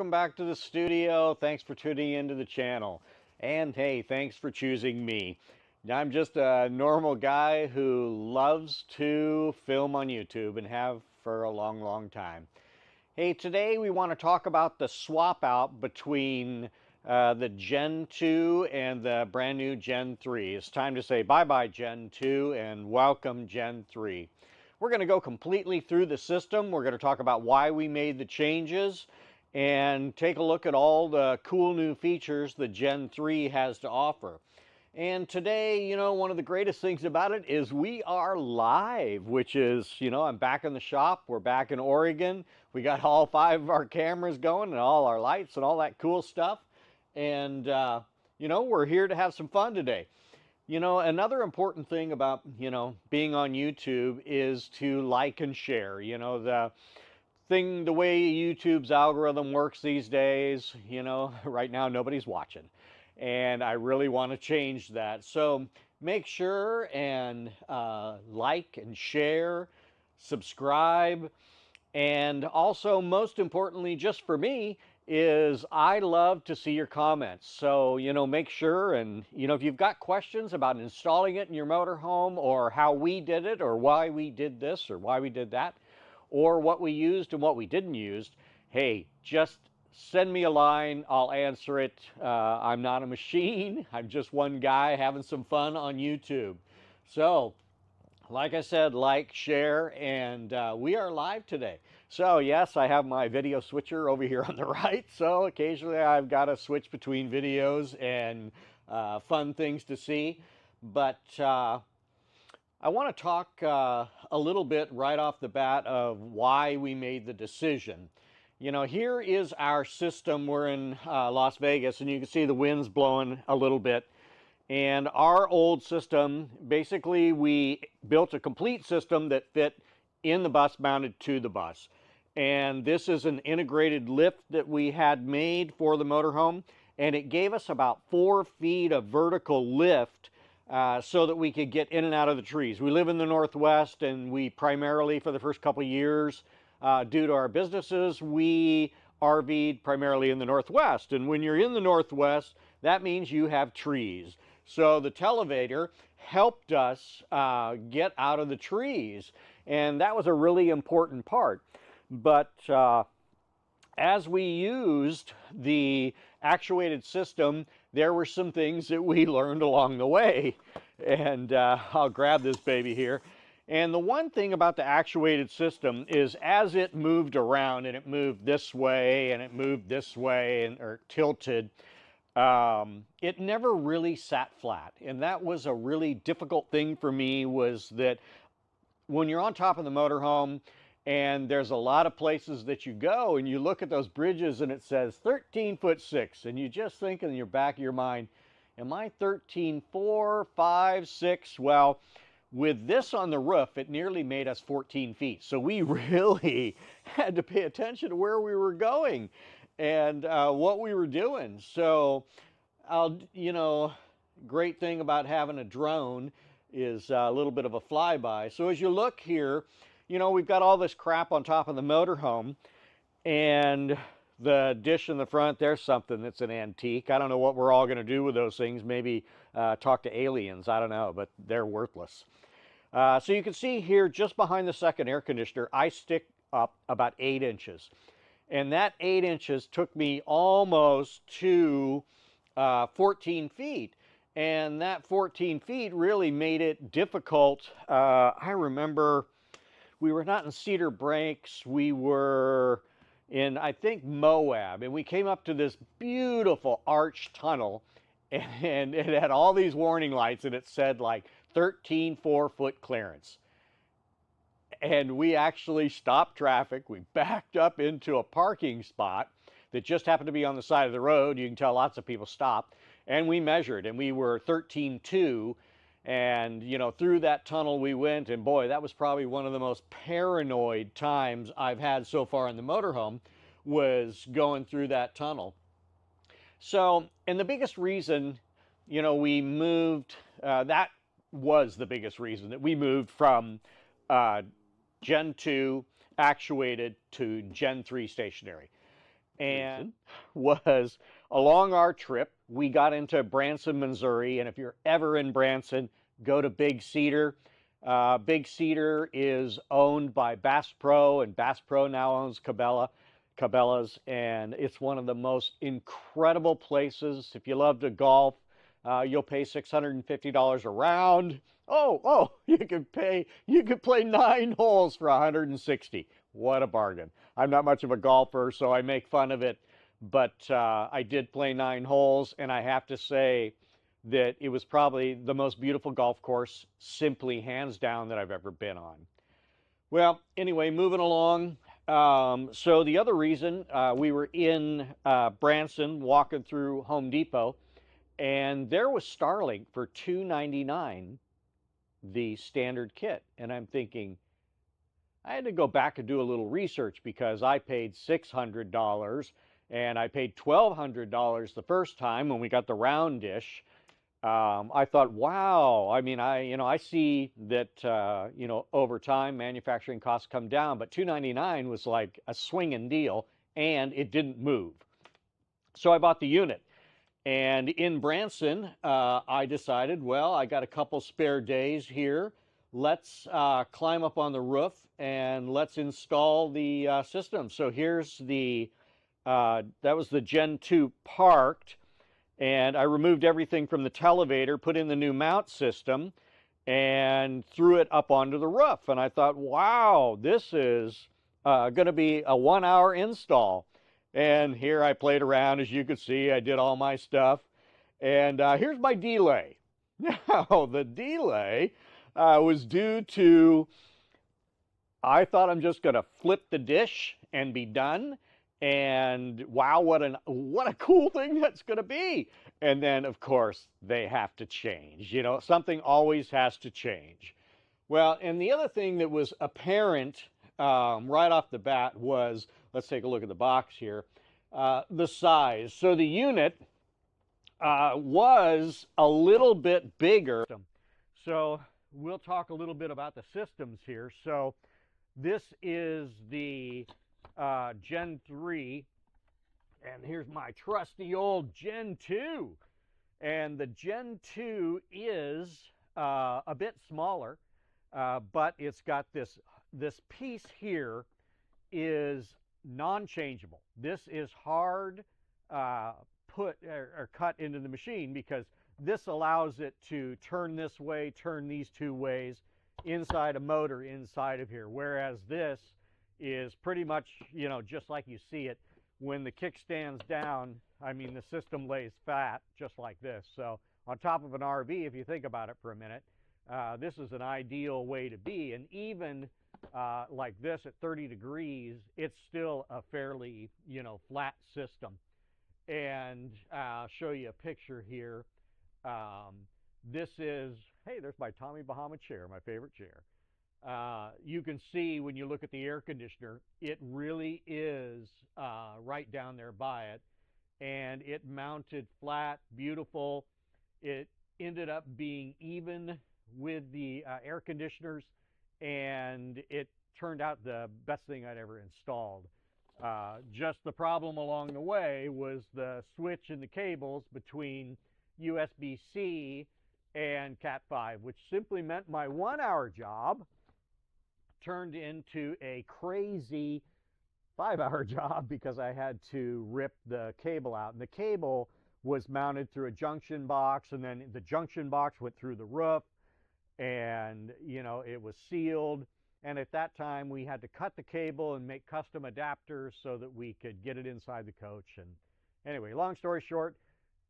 welcome back to the studio. Thanks for tuning into the channel. And hey, thanks for choosing me. I'm just a normal guy who loves to film on YouTube and have for a long time. Hey, today we want to talk about the swap out between the Gen 2 and the brand new Gen 3. It's time to say bye-bye Gen 2 and welcome Gen 3. We're going to go completely through the system. We're going to talk about why we made the changes and take a look at all the cool new features the Gen 3 has to offer. And today, you know, one of the greatest things about it is we are live, which is, you know, I'm back in the shop. We're back in Oregon. We got all 5 of our cameras going and all our lights and all that cool stuff. And, you know, we're here to have some fun today. You know, another important thing about, you know, being on YouTube is to like and share. You know, the way YouTube's algorithm works these days, you know, right now nobody's watching. And I really want to change that. So make sure and like and share, subscribe, and also most importantly, just for me, is I love to see your comments. So, you know, make sure and, you know, if you've got questions about installing it in your motorhome or how we did it or why we did this or why we did that or what we used and what we didn't use, hey, just send me a line. I'll answer it. I'm not a machine. I'm just one guy having some fun on YouTube. So, like I said, like, share, and we are live today. So, yes, I have my video switcher over here on the right. So, occasionally I've got to switch between videos and fun things to see. But I want to talk a little bit right off the bat of why we made the decision. You know, here is our system. We're in Las Vegas, and you can see the wind's blowing a little bit. And our old system, basically, we built a complete system that fit in the bus, mounted to the bus. And this is an integrated lift that we had made for the motorhome, and it gave us about 4 feet of vertical lift so that we could get in and out of the trees. We live in the Northwest, and we primarily, for the first couple of years, due to our businesses, we RV'd primarily in the Northwest. And when you're in the Northwest, that means you have trees. So the televator helped us get out of the trees, and that was a really important part. But as we used the actuated system, there were some things that we learned along the way. And I'll grab this baby here. And the one thing about the actuated system is as it moved around and it moved this way and it moved this way and or tilted, it never really sat flat. And that was a really difficult thing for me, was that when you're on top of the motorhome and there's a lot of places that you go and you look at those bridges and it says 13'6", and you just think in your back of your mind, am I 13'4", 5, 6? Well, with this on the roof, it nearly made us 14 feet. So we really had to pay attention to where we were going and what we were doing. So, you know, great thing about having a drone is a little bit of a flyby. So as you look here, you know, we've got all this crap on top of the motorhome, and the dish in the front, there's something that's an antique. I don't know what we're all going to do with those things. Maybe talk to aliens. I don't know, but they're worthless. So you can see here, just behind the second air conditioner, I stick up about 8 inches. And that 8 inches took me almost to 14 feet. And that 14 feet really made it difficult. I remember we were not in Cedar Breaks. We were in, I think, Moab. And we came up to this beautiful arched tunnel. And it had all these warning lights, and it said like 13 4-foot clearance. And we actually stopped traffic. We backed up into a parking spot that just happened to be on the side of the road. You can tell lots of people stopped. And we measured, and we were 13.2. And, you know, through that tunnel we went, and boy, that was probably one of the most paranoid times I've had so far in the motorhome, was going through that tunnel. So, and the biggest reason, you know, we moved, that was the biggest reason that we moved from Gen 2 actuated to Gen 3 stationary. and was along our trip, we got into Branson, Missouri. And if you're ever in Branson, go to Big Cedar. Big Cedar is owned by Bass Pro, and Bass Pro now owns Cabela's, and it's one of the most incredible places. If you love to golf, you'll pay $650 a round. Oh, you could play 9 holes for 160. What a bargain. I'm not much of a golfer, so I make fun of it, but I did play 9 holes, and I have to say that it was probably the most beautiful golf course, simply hands down, that I've ever been on. Well, anyway, moving along. So the other reason, we were in Branson walking through Home Depot, and there was Starlink for $299, the standard kit. And I'm thinking, I had to go back and do a little research, because I paid $600 and I paid $1,200 the first time when we got the round dish. I thought, wow, I mean, I see that, over time manufacturing costs come down, but $299 was like a swinging deal, and it didn't move. So I bought the unit. And in Branson, I decided, well, I got a couple spare days here. Let's climb up on the roof and let's install the system. So here's that was the Gen 2 parked. And I removed everything from the televator, put in the new mount system, and threw it up onto the roof. And I thought, wow, this is going to be a 1-hour install. And here I played around. As you could see, I did all my stuff. And here's my delay. Now, the delay was due to, I thought I'm just going to flip the dish and be done. And wow, what a cool thing that's going to be. And then, of course, they have to change. Something always has to change. Well, and the other thing that was apparent right off the bat was, let's take a look at the box here, the size. So the unit was a little bit bigger. So we'll talk a little bit about the systems here. So this is the Gen 3, and here's my trusty old Gen 2. And the Gen 2 is a bit smaller, but it's got this piece here is non-changeable. This is hard put or cut into the machine, because this allows it to turn this way, turn these two ways, inside a motor inside of here, whereas this is pretty much, just like you see it. When the kickstand's down, I mean, the system lays flat, just like this. So on top of an RV, if you think about it for a minute, this is an ideal way to be. And even like this at 30 degrees, it's still a fairly, flat system. And I'll show you a picture here. This is, hey, there's my Tommy Bahama chair, my favorite chair. You can see when you look at the air conditioner, it really is right down there by it. And it mounted flat, beautiful. It ended up being even with the air conditioners, and it turned out the best thing I'd ever installed. Just the problem along the way was the switch in the cables between USB-C and Cat 5, which simply meant my 1-hour job turned into a crazy 5-hour job, because I had to rip the cable out. And the cable was mounted through a junction box, and then the junction box went through the roof, and it was sealed. And at that time, we had to cut the cable and make custom adapters so that we could get it inside the coach. And anyway, long story short,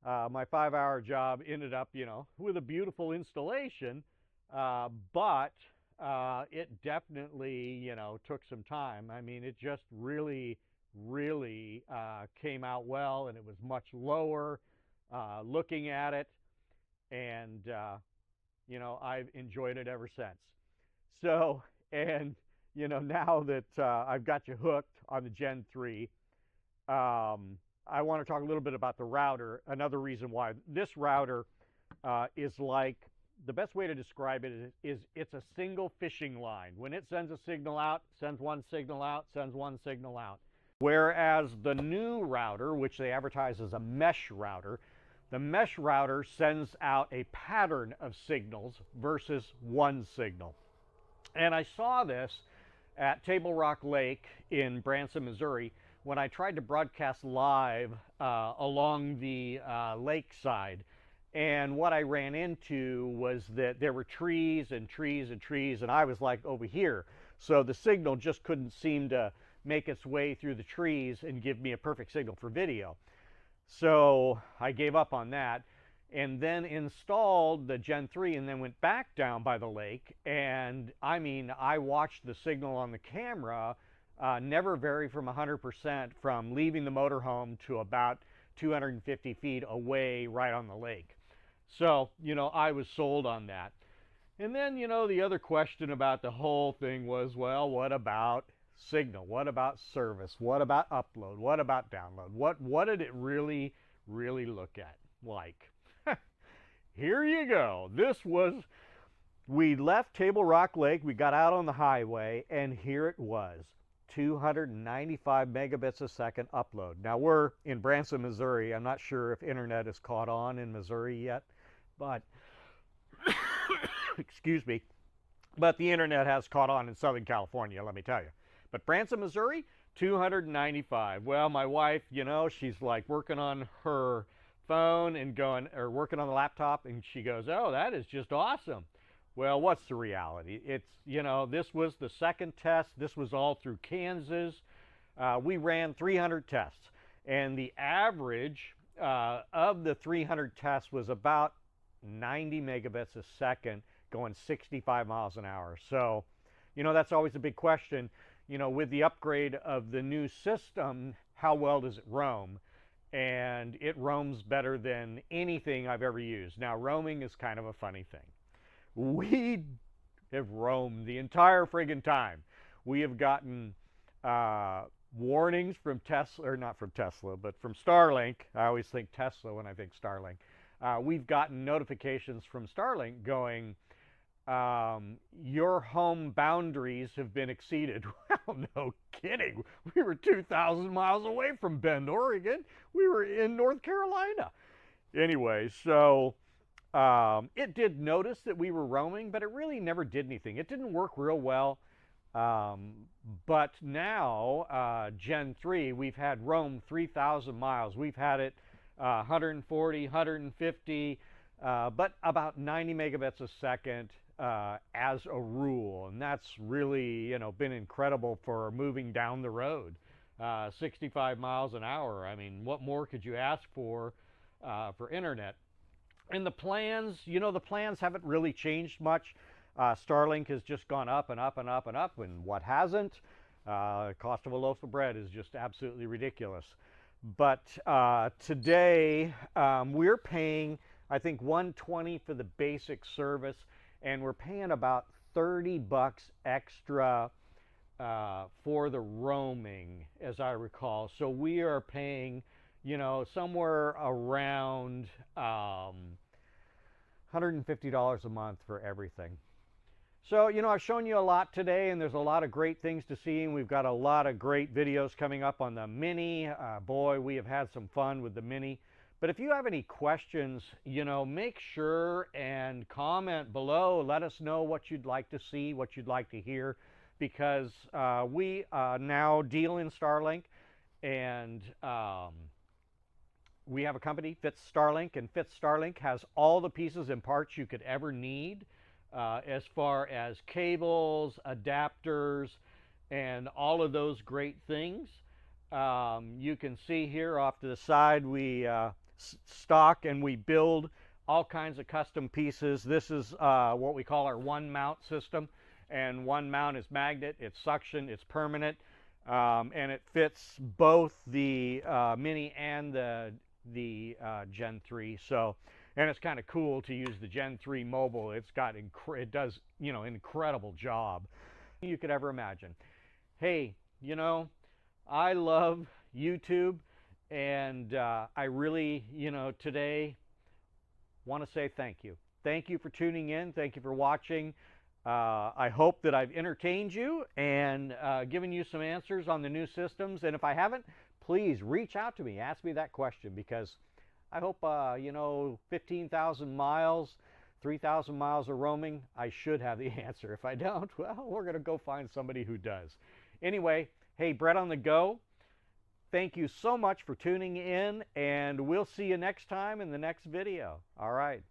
my 5-hour job ended up, with a beautiful installation, but it definitely, took some time. I mean, it just really came out well, and it was much lower looking at it. And, I've enjoyed it ever since. So, and, now that I've got you hooked on the Gen 3, I want to talk a little bit about the router. Another reason why this router is like, the best way to describe it is it's a single fishing line. When it sends a signal out, sends one signal out, sends one signal out. Whereas the new router, which they advertise as a mesh router, the mesh router sends out a pattern of signals versus one signal. And I saw this at Table Rock Lake in Branson, Missouri, when I tried to broadcast live along the lakeside. And what I ran into was that there were trees and trees and trees, and I was like over here. So the signal just couldn't seem to make its way through the trees and give me a perfect signal for video. So I gave up on that and then installed the Gen 3 and then went back down by the lake. And I mean, I watched the signal on the camera never vary from 100% from leaving the motorhome to about 250 feet away right on the lake. So, you know, I was sold on that. And then, you know, the other question about the whole thing was, well, what about signal? What about service? What about upload? What about download? What did it really look at like? Here you go. We left Table Rock Lake, we got out on the highway, and here it was, 295 megabits a second upload. Now we're in Branson, Missouri. I'm not sure if internet is caught on in Missouri yet, but excuse me, but the internet has caught on in Southern California, let me tell you. But Branson, Missouri, 295. Well, my wife, you know, she's like working on her phone and working on the laptop, and she goes, oh, that is just awesome. Well, what's the reality? It's, you know, this was the second test. This was all through Kansas. We ran 300 tests, and the average of the 300 tests was about 90 megabits a second going 65 miles an hour. So, you know, that's always a big question. You know, with the upgrade of the new system, how well does it roam? And it roams better than anything I've ever used. Now, roaming is kind of a funny thing. We have roamed the entire friggin' time. We have gotten warnings from Tesla, or not from Tesla, but from Starlink. I always think Tesla when I think Starlink. We've gotten notifications from Starlink going, your home boundaries have been exceeded. Well, no kidding. We were 2,000 miles away from Bend, Oregon. We were in North Carolina. Anyway, so it did notice that we were roaming, but it really never did anything. It didn't work real well. But now, Gen 3, we've had roam 3,000 miles. We've had it 140, 150, but about 90 megabits a second as a rule. And that's really, you know, been incredible for moving down the road. 65 miles an hour. I mean, what more could you ask for internet? And the plans, you know, the plans haven't really changed much. Starlink has just gone up and up and up and up, and what hasn't? Cost of a loaf of bread is just absolutely ridiculous. But today we're paying, I think, $120 for the basic service, and we're paying about $30 extra for the roaming, as I recall. So we are paying, you know, somewhere around $150 a month for everything. So, you know, I've shown you a lot today, and there's a lot of great things to see, and we've got a lot of great videos coming up on the Mini. Boy, we have had some fun with the Mini. But if you have any questions, you know, make sure and comment below. Let us know what you'd like to see, what you'd like to hear, because we now deal in Starlink, and we have a company, fitsstarlink, and fitsstarlink has all the pieces and parts you could ever need as far as cables, adapters, and all of those great things. You can see here off to the side, we stock and we build all kinds of custom pieces. This is what we call our one mount system, and one mount is magnet, it's suction, it's permanent, and it fits both the Mini and the Gen 3. So, and it's kind of cool to use the Gen 3 mobile. It does, you know, an incredible job you could ever imagine. Hey, you know, I love YouTube, and I really, you know, today want to say thank you. Thank you for tuning in. Thank you for watching. I hope that I've entertained you and given you some answers on the new systems. And if I haven't, please reach out to me. Ask me that question, because I hope, 15,000 miles, 3,000 miles of roaming, I should have the answer. If I don't, well, we're going to go find somebody who does. Anyway, hey, Brett on the Go, thank you so much for tuning in, and we'll see you next time in the next video. All right,